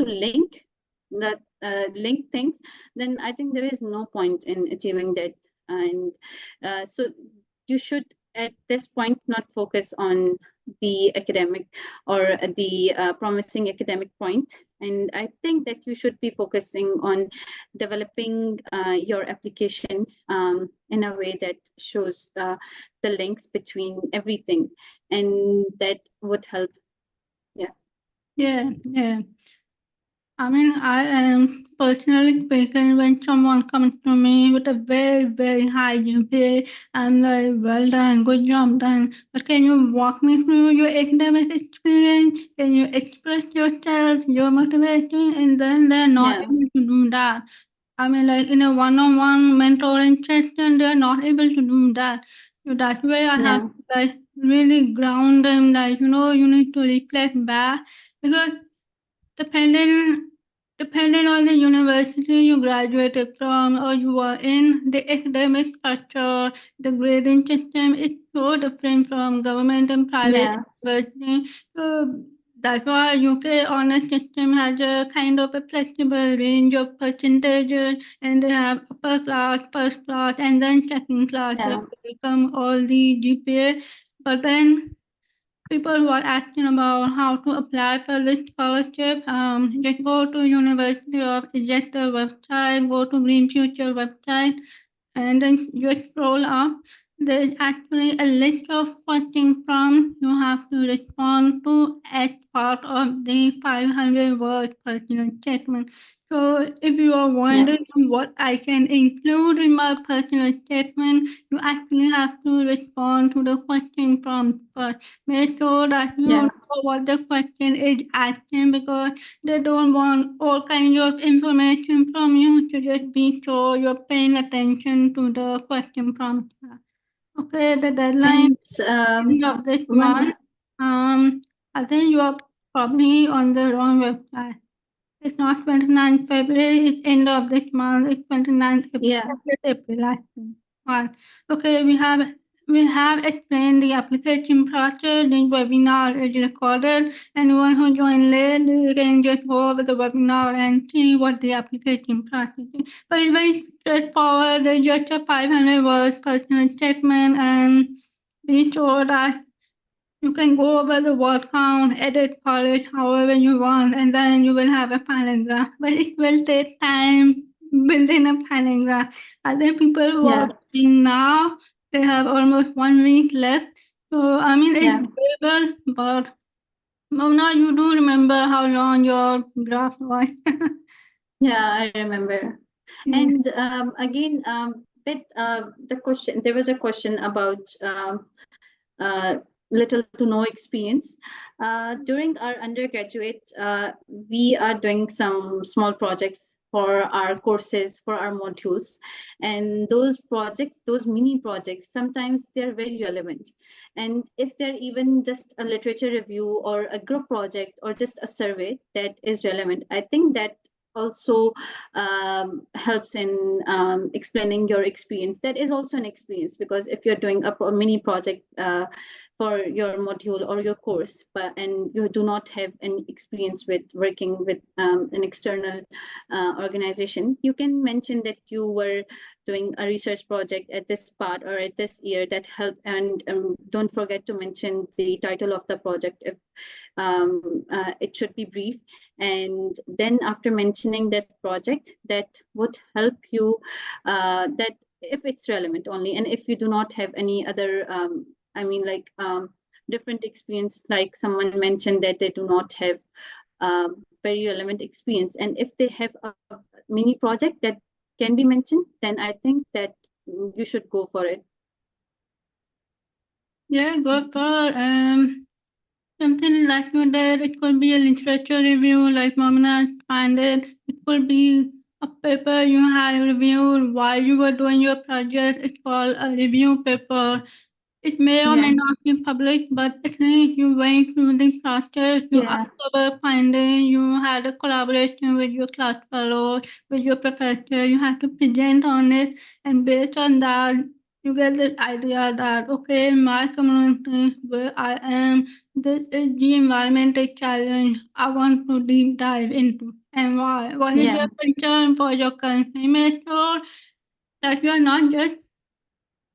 link things, then I think there is no point in achieving that. And so you should at this point not focus on the academic, or the promising academic point. And I think that you should be focusing on developing your application in a way that shows the links between everything, and that would help. Yeah, yeah. I mean, I am personally speaking, when someone comes to me with a very, very high GPA, I'm like, well done, good job done. But can you walk me through your academic experience? Can you express yourself, your motivation? And then they're not able to do that. I mean, like in a one-on-one mentoring session, they're not able to do that. So that's why I have to like really ground them, like, you need to reflect back, because depending depending on the university you graduated from or you are in, the academic structure, the grading system is so different from government and private university. So that's why UK honors system has a kind of a flexible range of percentages, and they have upper class, first class, and then second class. They welcome all the GPA. But then people who are asking about how to apply for this scholarship, just go to University of Exeter website, go to Green Future website, and then you scroll up. There's actually a list of question prompts you have to respond to as part of the 500 words personal statement. So if you are wondering what I can include in my personal statement, you actually have to respond to the question prompt first. Make sure that you know what the question is asking, because they don't want all kinds of information from you. So just be sure you're paying attention to the question prompt. Okay, the deadline end of this month. I think you are probably on the wrong website. It's not 29th February, it's end of this month, it's 29th April, I think. Right. Okay, we have explained the application process. This webinar is recorded. Anyone who joined late, you can just go over the webinar and see what the application process is. But it's very straightforward. It's just a 500 words personal statement, and be sure that you can go over the word count, edit, polish however you want, and then you will have a paragraph. But it will take time building a paragraph. Other people who are doing now, they have almost 1 week left. So, I mean, Yeah. it's doable, but Momina, you do remember how long your graph was. Yeah, I remember. Yeah. And again, the question, there was a question about uh, little to no experience. During our undergraduate, we are doing some small projects for our courses, for our modules. And those projects, those mini projects, sometimes they're very relevant. And if they're even just a literature review or a group project or just a survey that is relevant, I think that also helps in explaining your experience. That is also an experience, because if you're doing a mini project for your module or your course, but and you do not have any experience with working with an external organization, you can mention that you were doing a research project at this part or at this year that helped, and don't forget to mention the title of the project if it should be brief. And then after mentioning that project, that would help you, that if it's relevant only, and if you do not have any other I mean, like different experience, like someone mentioned that they do not have very relevant experience, and if they have a mini project that can be mentioned, then I think that you should go for it. Yeah, go for something like you did. It could be a literature review, like Momina find it. It could be a paper you had reviewed while you were doing your project. It's called a review paper. It may or may Yeah, not be public, but at least you went through the process, you yeah, uncovered finding, you had a collaboration with your class fellows, with your professor, you had to present on it, and based on that, you get this idea that, okay, my community where I am, this is the environmental challenge I want to deep dive into. And why? What is yeah, your concern for your country? Make sure that you are not just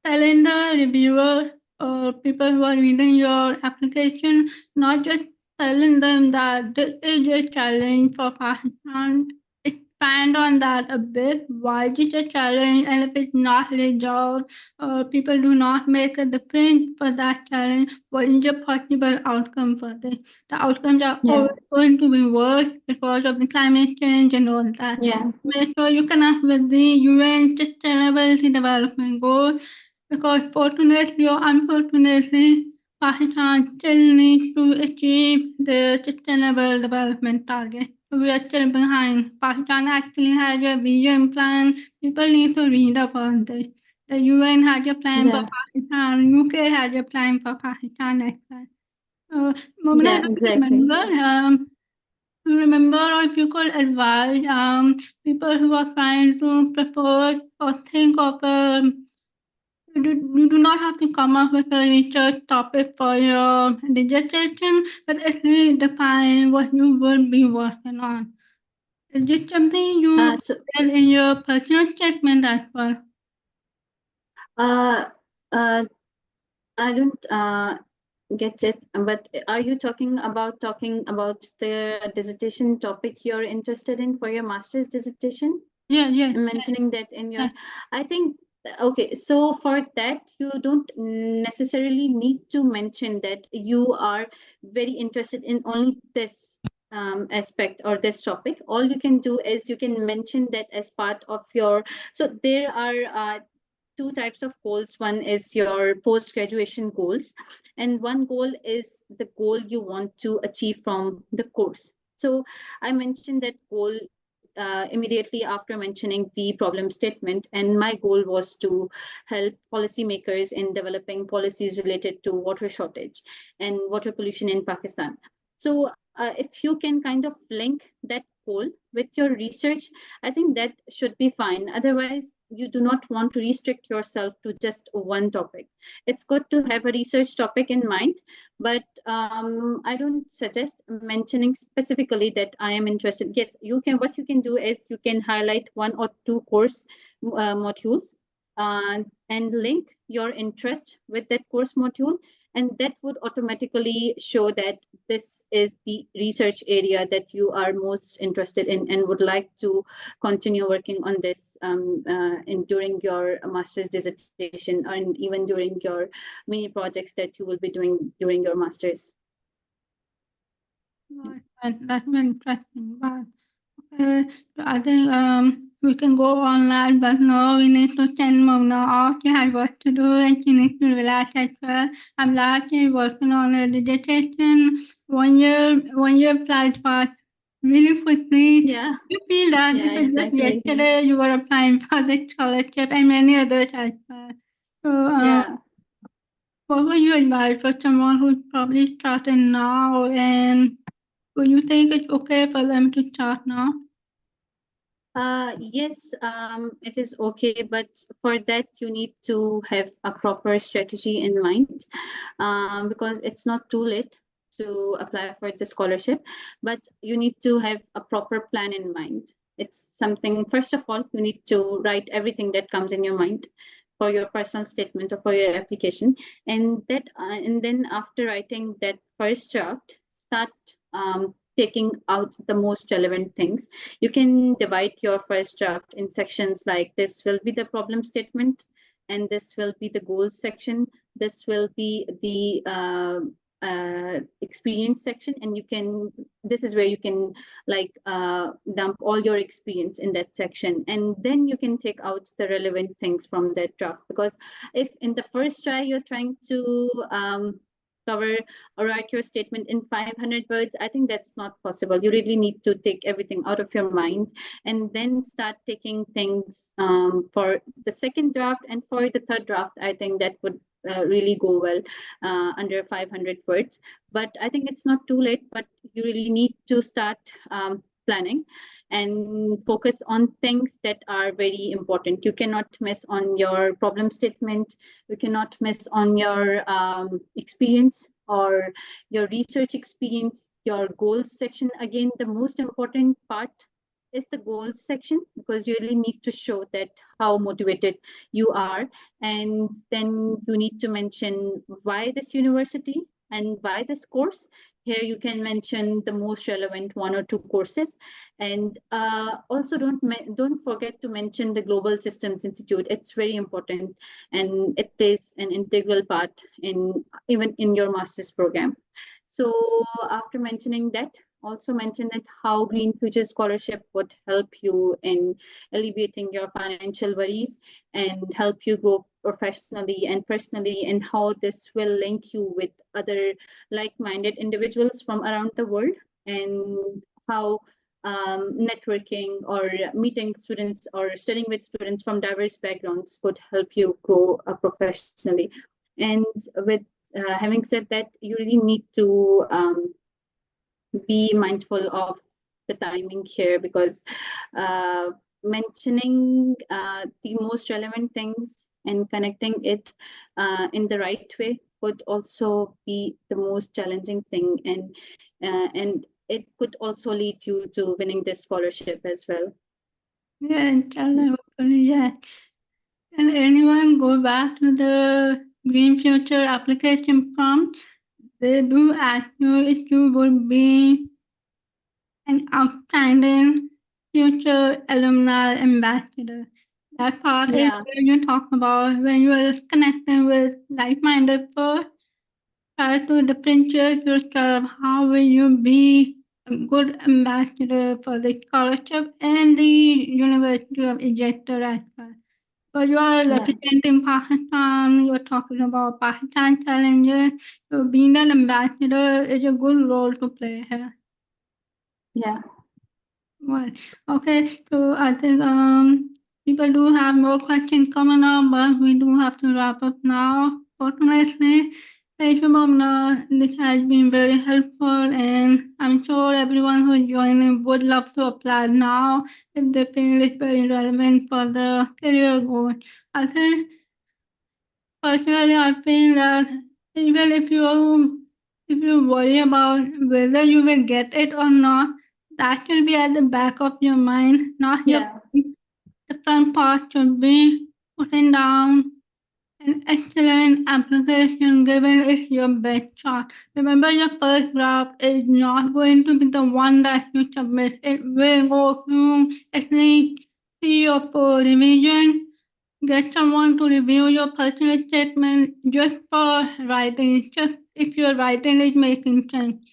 telling the reviewer or people who are reading your application, not just telling them that this is a challenge for Pakistan. Expand on that a bit. Why is it a challenge? And if it's not resolved or people do not make a difference for that challenge, what is the possible outcome for this? The outcomes are yeah, always going to be worse because of the climate change and all that. yeah, Make sure you connect with the UN Sustainable Development Goals because fortunately or unfortunately, Pakistan still needs to achieve the Sustainable Development Target. We are still behind. Pakistan actually has a vision plan. People need to read up on this. The UN has a plan for yeah, Pakistan. UK has a plan for Pakistan as well. Momina, yeah, do exactly. you remember or if you could advise people who are trying to propose or think of you do not have to come up with a research topic for your dissertation, but at least define what you will be working on. Is this something you So tell in your personal statement as well? uh, uh, I don't get it, but are you talking about the dissertation topic you're interested in for your master's dissertation? Yeah, yeah, Mentioning that in your, yeah. I think, okay, so for that you don't necessarily need to mention that you are very interested in only this aspect or this topic. All you can do is you can mention that as part of your, so there are two types of goals. One is your post graduation goals, and one goal is the goal you want to achieve from the course. So I mentioned that goal immediately after mentioning the problem statement, and my goal was to help policymakers in developing policies related to water shortage and water pollution in Pakistan. So if you can kind of link that goal with your research, I think that should be fine. Otherwise, you do not want to restrict yourself to just one topic. It's good to have a research topic in mind, but I don't suggest mentioning specifically that I am interested. Yes, you can. What you can do is you can highlight one or two course modules and link your interest with that course module, and that would automatically show that this is the research area that you are most interested in and would like to continue working on this during your master's dissertation and even during your mini projects that you will be doing during your master's. Right, that's very interesting. But so I think we can go online, but no, we need to send Mona off. She has work to do and she needs to relax as well. I'm glad she's working on her dissertation. 1 year flies past really quickly. Yeah, You feel that yeah, because just exactly. yesterday you were applying for the scholarship and many others as well. So Yeah. what would you advise for someone who's probably starting now, and would you think it's okay for them to start now? Yes, it is okay, but for that you need to have a proper strategy in mind, because it's not too late to apply for the scholarship, but you need to have a proper plan in mind. It's something, first of all, you need to write everything that comes in your mind for your personal statement or for your application, and then after writing that first draft, start taking out the most relevant things. You can divide your first draft in sections like this will be the problem statement, and this will be the goals section, this will be the experience section, and this is where you can like dump all your experience in that section, and then you can take out the relevant things from that draft. Because if in the first try you're trying to cover or write your statement in 500 words, I think that's not possible. You really need to take everything out of your mind and then start taking things for the second draft, and for the third draft I think that would really go well under 500 words. But I think it's not too late, but you really need to start planning and focus on things that are very important. You cannot miss on your problem statement, you cannot miss on your experience or your research experience, your goals section. Again, the most important part is the goals section, because you really need to show that how motivated you are, and then you need to mention why this university and why this course. Here you can mention the most relevant 1 or 2 courses, and also don't forget to mention the Global Systems Institute. It's very important, and it plays an integral part in even in your master's program. So after mentioning that, also mention that how Green Future Scholarship would help you in alleviating your financial worries and help you grow professionally and personally, and how this will link you with other like-minded individuals from around the world, and how networking or meeting students or studying with students from diverse backgrounds could help you grow professionally. And with having said that, you really need to be mindful of the timing here, because mentioning the most relevant things and connecting it in the right way could also be the most challenging thing, and it could also lead you to winning this scholarship as well. Yeah, inshallah, hopefully, yeah. Can anyone go back to the Green Future application prompt? They do ask you if you would be an outstanding future alumni ambassador. That part is Yeah, where you talk about when you are connecting with like-minded folks. Try to differentiate yourself. How will you be a good ambassador for the scholarship and the University of Exeter as well? So you are yeah, representing Pakistan, you're talking about Pakistan challenges. So being an ambassador is a good role to play here. yeah. Well, okay, so I think people do have more questions coming up, but we do have to wrap up now. Fortunately, thank you, Momina. This has been very helpful, and I'm sure everyone who is joining would love to apply now if they feel it's very relevant for the career goal. I think personally, I feel that even if you worry about whether you will get it or not, that should be at the back of your mind, not your Yeah. the front part should be putting down An excellent application given is your best shot. Remember, your first draft is not going to be the one that you submit. It will go through at least 3 or 4 revisions. Get someone to review your personal statement just for writing, just if your writing is making sense.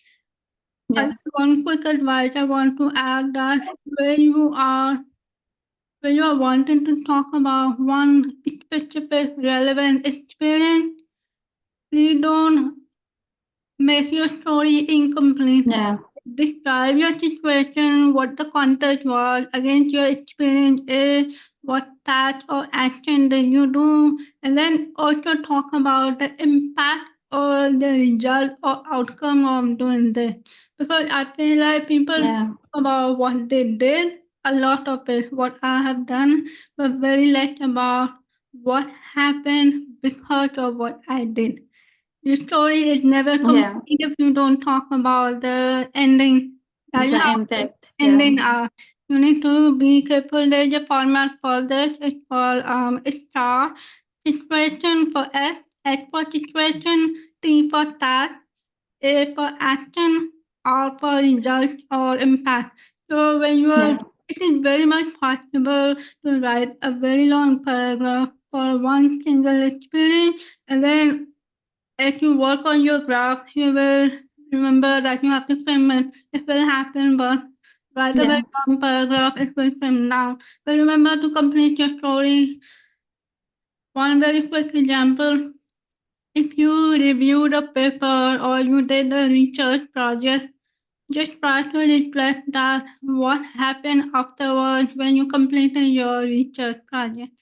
Yeah. One quick advice I want to add that when you are wanting to talk about one specific relevant experience, please don't make your story incomplete. Yeah. Describe your situation, what the context was against your experience is, what task or action did you do, and then also talk about the impact or the result or outcome of doing this. Because I feel like people Yeah. talk about what they did, a lot of it, what I have done, but very less about what happened because of what I did. Your story is never Yeah. complete if you don't talk about the ending. That's The how the impact. Yeah. ending are. You need to be careful. There's a format for this. It's called STAR. Situation for S for situation, T for task, A for action, R for result or impact. So when you are, Yeah. it is very much possible to write a very long paragraph for one single experience, and then if you work on your graph, you will remember that you have to trim it. It will happen, but write a very Yeah. long paragraph, it will trim down. But remember to complete your story. One very quick example. If you reviewed a paper or you did a research project, just try to reflect that what happened afterwards when you completed your research project.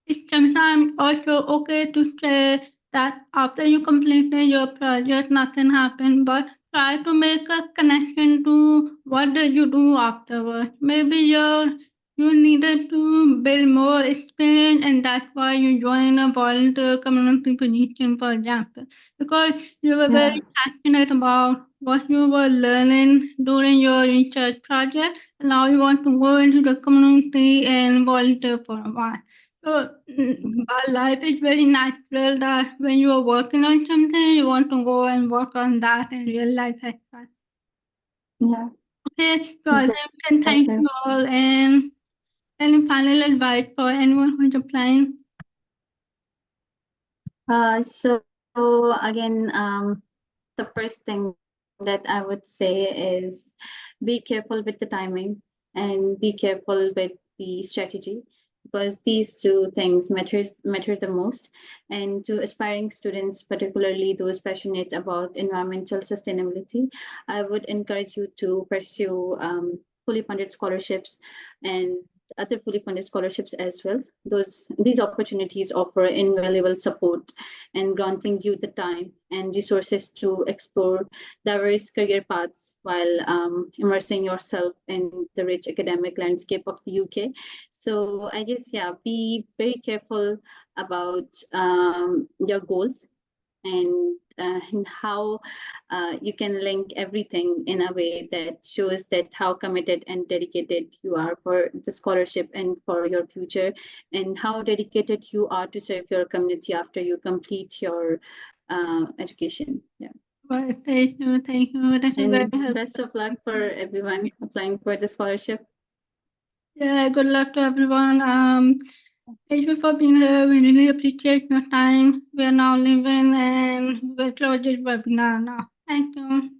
It's sometimes also okay to say that after you completed your project, nothing happened, but try to make a connection to what did you do afterwards. Maybe you needed to build more experience and that's why you joined a volunteer community position, for example, because you were Yeah. very passionate about what you were learning during your research project and now you want to go into the community and volunteer for a while. So, our life is very natural that when you are working on something, you want to go and work on that in real life as well. Yeah. Okay, so I think we can thank Exactly. you all and any final advice for anyone who is applying. So again, the first thing that I would say is be careful with the timing and be careful with the strategy because these two things matter the most. And to aspiring students, particularly those passionate about environmental sustainability, I would encourage you to pursue fully funded scholarships and other fully funded scholarships as well. These opportunities offer invaluable support and granting you the time and resources to explore diverse career paths while immersing yourself in the rich academic landscape of the UK. So I guess, yeah, be very careful about your goals and how you can link everything in a way that shows that how committed and dedicated you are for the scholarship and for your future, and how dedicated you are to serve your community after you complete your education. Yeah. Well, thank you, thank you. That is very And best helpful. of luck for everyone applying for the scholarship. Yeah, good luck to everyone. Thank you for being here. We really appreciate your time. We are now leaving and we'll close this webinar now. Thank you.